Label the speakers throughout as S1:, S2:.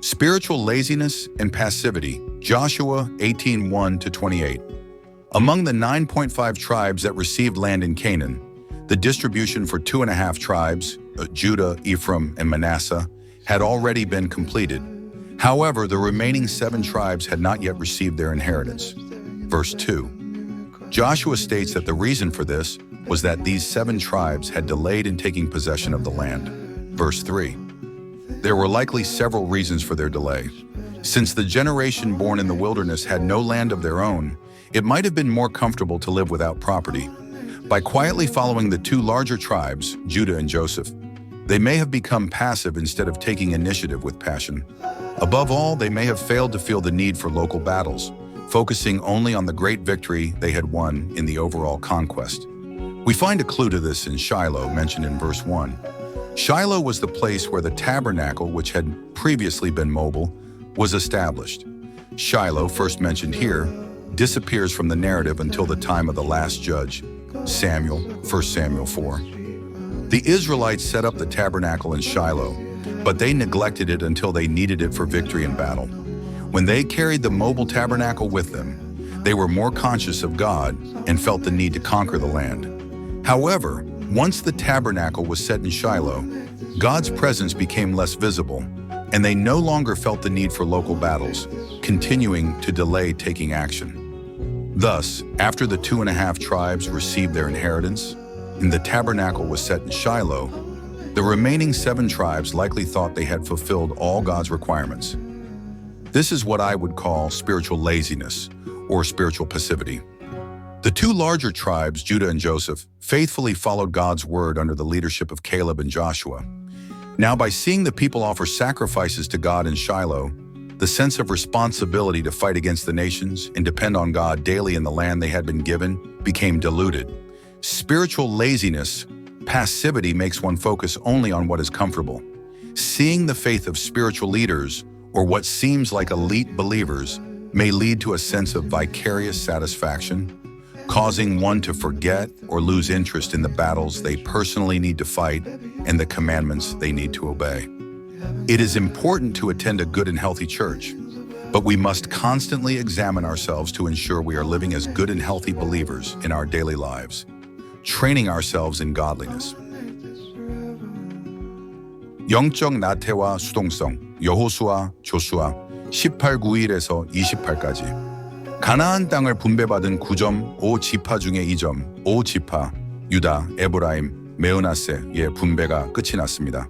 S1: Spiritual laziness and passivity, Joshua 18:1-28. Among the 9.5 tribes that received land in Canaan, the distribution for 2.5 tribes, Judah, Ephraim, and Manasseh, had already been completed. However, the remaining 7 tribes had not yet received their inheritance. Verse 2. Joshua states that the reason for this was that these 7 tribes had delayed in taking possession of the land. Verse 3. There were likely several reasons for their delay. Since the generation born in the wilderness had no land of their own, it might have been more comfortable to live without property. By quietly following the 2 larger tribes, Judah and Joseph, they may have become passive instead of taking initiative with passion. Above all, they may have failed to feel the need for local battles, focusing only on the great victory they had won in the overall conquest. We find a clue to this in Shiloh, mentioned in verse 1. Shiloh was the place where the tabernacle, which had previously been mobile, was established. Shiloh, first mentioned here, disappears from the narrative until the time of the last judge, Samuel, 1 Samuel 4. The Israelites set up the tabernacle in Shiloh, but they neglected it until they needed it for victory in battle. When they carried the mobile tabernacle with them, they were more conscious of God and felt the need to conquer the land. However, once the tabernacle was set in Shiloh, God's presence became less visible, and they no longer felt the need for local battles, continuing to delay taking action. Thus, after the 2.5 tribes received their inheritance, and the tabernacle was set in Shiloh, the remaining 7 tribes likely thought they had fulfilled all God's requirements. This is what I would call spiritual laziness or spiritual passivity. The 2 larger tribes, Judah and Joseph, faithfully followed God's word under the leadership of Caleb and Joshua. Now, by seeing the people offer sacrifices to God in Shiloh, the sense of responsibility to fight against the nations and depend on God daily in the land they had been given became diluted. Spiritual laziness, passivity, makes one focus only on what is comfortable. Seeing the faith of spiritual leaders, or what seems like elite believers, may lead to a sense of vicarious satisfaction, causing one to forget or lose interest in the battles they personally need to fight and the commandments they need to obey. It is important to attend a good and healthy church, but we must constantly examine ourselves to ensure we are living as good and healthy believers in our daily lives, training ourselves in godliness. 영적 나태와 수동성, 여호수아, 조수아, 18:9-에서 28까지. 가나안 땅을 분배받은 9.5 지파 중에 2.5 지파, 유다, 에브라임, 메으나세의 분배가 끝이 났습니다.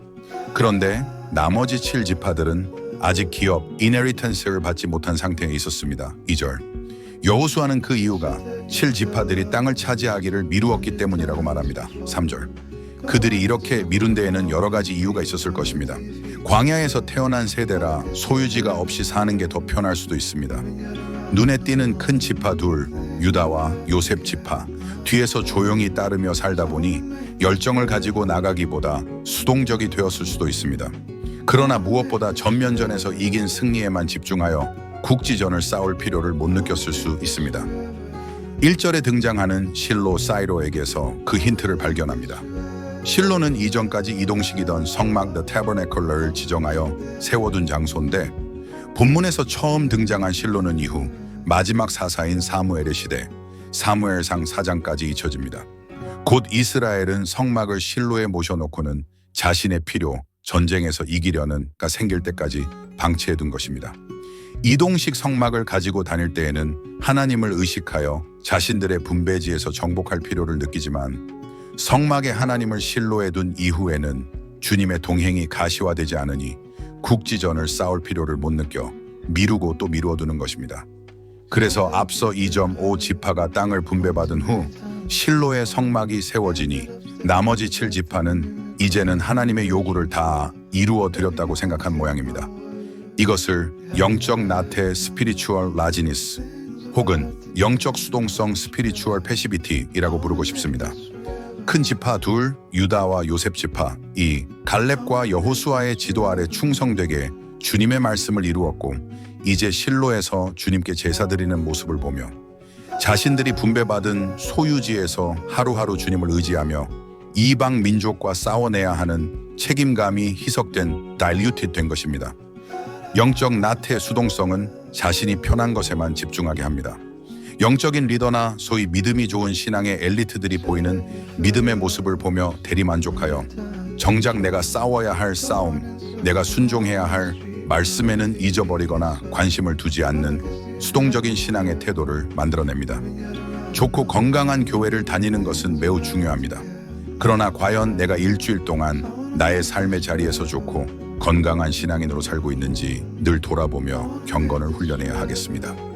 S1: 그런데 나머지 7 지파들은 아직 기업, 이네리턴스를 받지 못한 상태에 있었습니다. 2절. 여호수아는 그 이유가 7 지파들이 땅을 차지하기를 미루었기 때문이라고 말합니다. 3절. 그들이 이렇게 미룬 데에는 여러 가지 이유가 있었을 것입니다. 광야에서 태어난 세대라 소유지가 없이 사는 게 더 편할 수도 있습니다. 눈에 띄는 큰 지파 2, 유다와 요셉 지파, 뒤에서 조용히 따르며 살다 보니 열정을 가지고 나가기보다 수동적이 되었을 수도 있습니다. 그러나 무엇보다 전면전에서 이긴 승리에만 집중하여 국지전을 싸울 필요를 못 느꼈을 수 있습니다. 1절에 등장하는 실로 사이로에게서 그 힌트를 발견합니다. 실로는 이전까지 이동식이던 성막 The Tabernacle를 지정하여 세워둔 장소인데, 본문에서 처음 등장한 실로는 이후 마지막 사사인 사무엘의 시대, 사무엘상 4장까지 잊혀집니다. 곧 이스라엘은 성막을 실로에 모셔놓고는 자신의 필요, 전쟁에서 이기려는가 생길 때까지 방치해둔 것입니다. 이동식 성막을 가지고 다닐 때에는 하나님을 의식하여 자신들의 분배지에서 정복할 필요를 느끼지만, 성막에 하나님을 실로에 둔 이후에는 주님의 동행이 가시화되지 않으니 국지전을 싸울 필요를 못 느껴 미루고 또 미루어두는 것입니다. 그래서 앞서 2.5 지파가 땅을 분배받은 후 실로의 성막이 세워지니 나머지 7 지파는 이제는 하나님의 요구를 다 이루어 드렸다고 생각한 모양입니다. 이것을 영적 나태 스피리추얼 라지니스 혹은 영적 수동성 스피리추얼 패시비티이라고 부르고 싶습니다. 큰 지파 2, 유다와 요셉 지파 2, 갈렙과 여호수아의 지도 아래 충성되게 주님의 말씀을 이루었고, 이제 실로에서 주님께 제사드리는 모습을 보며 자신들이 분배받은 소유지에서 하루하루 주님을 의지하며 이방 민족과 싸워내야 하는 책임감이 희석된 diluted 된 것입니다. 영적 나태 수동성은 자신이 편한 것에만 집중하게 합니다. 영적인 리더나 소위 믿음이 좋은 신앙의 엘리트들이 보이는 믿음의 모습을 보며 대리만족하여 정작 내가 싸워야 할 싸움, 내가 순종해야 할 말씀에는 잊어버리거나 관심을 두지 않는 수동적인 신앙의 태도를 만들어냅니다. 좋고 건강한 교회를 다니는 것은 매우 중요합니다. 그러나 과연 내가 일주일 동안 나의 삶의 자리에서 좋고 건강한 신앙인으로 살고 있는지 늘 돌아보며 경건을 훈련해야 하겠습니다.